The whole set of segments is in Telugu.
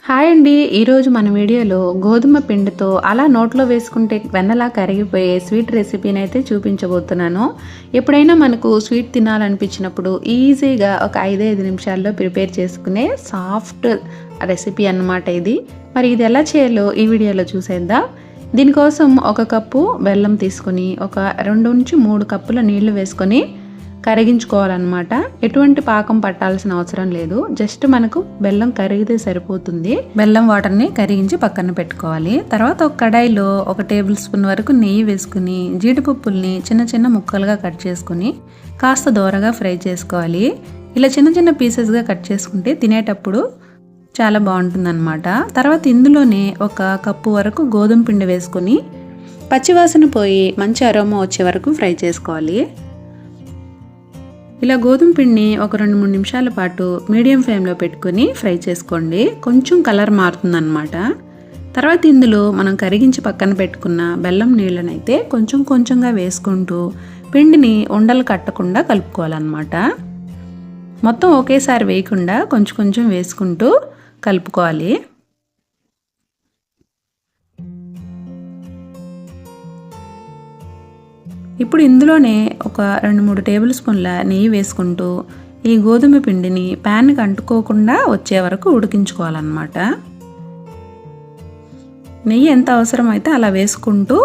హాయ్ అండి. ఈరోజు మన వీడియోలో గోధుమ పిండితో అలా నోట్లో వేసుకుంటే వెన్నలా కరిగిపోయే స్వీట్ రెసిపీని అయితే చూపించబోతున్నాను. ఎప్పుడైనా మనకు స్వీట్ తినాలనిపించినప్పుడు ఈజీగా ఒక 5 నిమిషాల్లో ప్రిపేర్ చేసుకునే సాఫ్ట్ రెసిపీ అన్నమాట ఇది. మరి ఇది ఎలా చేయాలో ఈ వీడియోలో చూసేద్దాం. దీనికోసం ఒక కప్పు బెల్లం తీసుకొని ఒక 2-3 కప్పుల నీళ్లు వేసుకొని కరిగించుకోవాలన్నమాట. ఎటువంటి పాకం పట్టాల్సిన అవసరం లేదు. జస్ట్ మనకు బెల్లం కరిగితే సరిపోతుంది. బెల్లం వాటర్ని కరిగించి పక్కన పెట్టుకోవాలి. తర్వాత ఒక కడాయిలో 1 టేబుల్ స్పూన్ వరకు నెయ్యి వేసుకుని జీడిపప్పుల్ని చిన్న చిన్న ముక్కలుగా కట్ చేసుకుని కాస్త దోరగా ఫ్రై చేసుకోవాలి. ఇలా చిన్న చిన్న పీసెస్గా కట్ చేసుకుంటే తినేటప్పుడు చాలా బాగుంటుందన్నమాట. తర్వాత ఇందులోనే 1 కప్పు వరకు గోధుమ పిండి వేసుకొని పచ్చివాసన పోయి మంచి అరోమా వచ్చే వరకు ఫ్రై చేసుకోవాలి. ఇలా గోధుమ పిండిని ఒక 2-3 నిమిషాల పాటు మీడియం ఫ్లేమ్లో పెట్టుకొని ఫ్రై చేసుకోండి. కొంచెం కలర్ మారుతుందన్నమాట. తర్వాత ఇందులో మనం కరిగించి పక్కన పెట్టుకున్న బెల్లం నీళ్ళనైతే కొంచెం కొంచెంగా వేసుకుంటూ పిండిని ఉండలు కట్టకుండా కలుపుకోవాలన్నమాట. మొత్తం ఒకేసారి వేయకుండా కొంచెం కొంచెం వేసుకుంటూ కలుపుకోవాలి. ఇప్పుడు ఇందులోనే ఒక 2-3 టేబుల్ స్పూన్ల నెయ్యి వేసుకుంటూ ఈ గోధుమ పిండిని ప్యాన్కి అంటుకోకుండా వచ్చే వరకు ఉడికించుకోవాలన్నమాట. నెయ్యి ఎంత అవసరమైతే అలా వేసుకుంటూ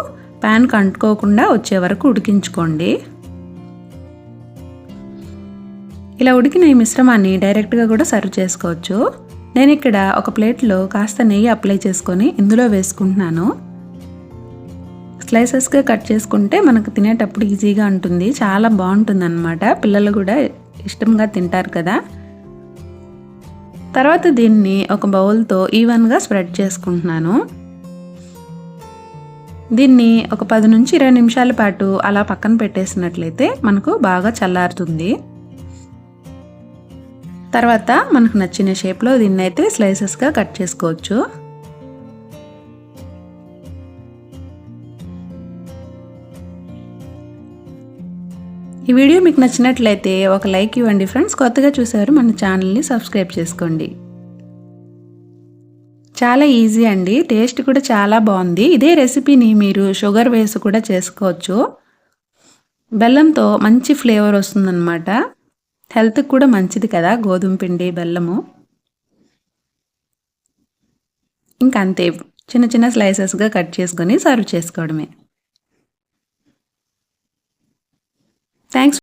ప్యాన్కి అంటుకోకుండా వచ్చే వరకు ఉడికించుకోండి. ఇలా ఉడికిన ఈ మిశ్రమాన్ని డైరెక్ట్గా కూడా సర్వ్ చేసుకోవచ్చు. నేను ఇక్కడ ఒక ప్లేట్లో కాస్త నెయ్యి అప్లై చేసుకొని ఇందులో వేసుకుంటున్నాను. స్లైసెస్గా కట్ చేసుకుంటే మనకు తినేటప్పుడు ఈజీగా ఉంటుంది. చాలా బాగుంటుంది అన్నమాట. పిల్లలు కూడా ఇష్టంగా తింటారు కదా. తర్వాత దీన్ని ఒక బౌల్తో ఈవెన్గా స్ప్రెడ్ చేసుకుంటున్నాను. దీన్ని ఒక 10 నుంచి 20 నిమిషాల పాటు అలా పక్కన పెట్టేసినట్లయితే మనకు బాగా చల్లారుతుంది. తర్వాత మనకు నచ్చిన షేప్లో దీన్ని అయితే స్లైసెస్గా కట్ చేసుకోవచ్చు. ఈ వీడియో మీకు నచ్చినట్లయితే ఒక లైక్ ఇవ్వండి ఫ్రెండ్స్. కొత్తగా చూసారు మన ఛానల్ని సబ్స్క్రైబ్ చేసుకోండి. చాలా ఈజీ అండి. టేస్ట్ కూడా చాలా బాగుంది. ఇదే రెసిపీని మీరు షుగర్ వేసి కూడా చేసుకోవచ్చు. బెల్లంతో మంచి ఫ్లేవర్ వస్తుందన్నమాట. హెల్త్కి కూడా మంచిది కదా గోధుమ పిండి బెల్లము. ఇంకా అంతే, చిన్న చిన్న స్లైసెస్గా కట్ చేసుకొని సర్వ్ చేసుకోవడమే. థ్యాంక్స్.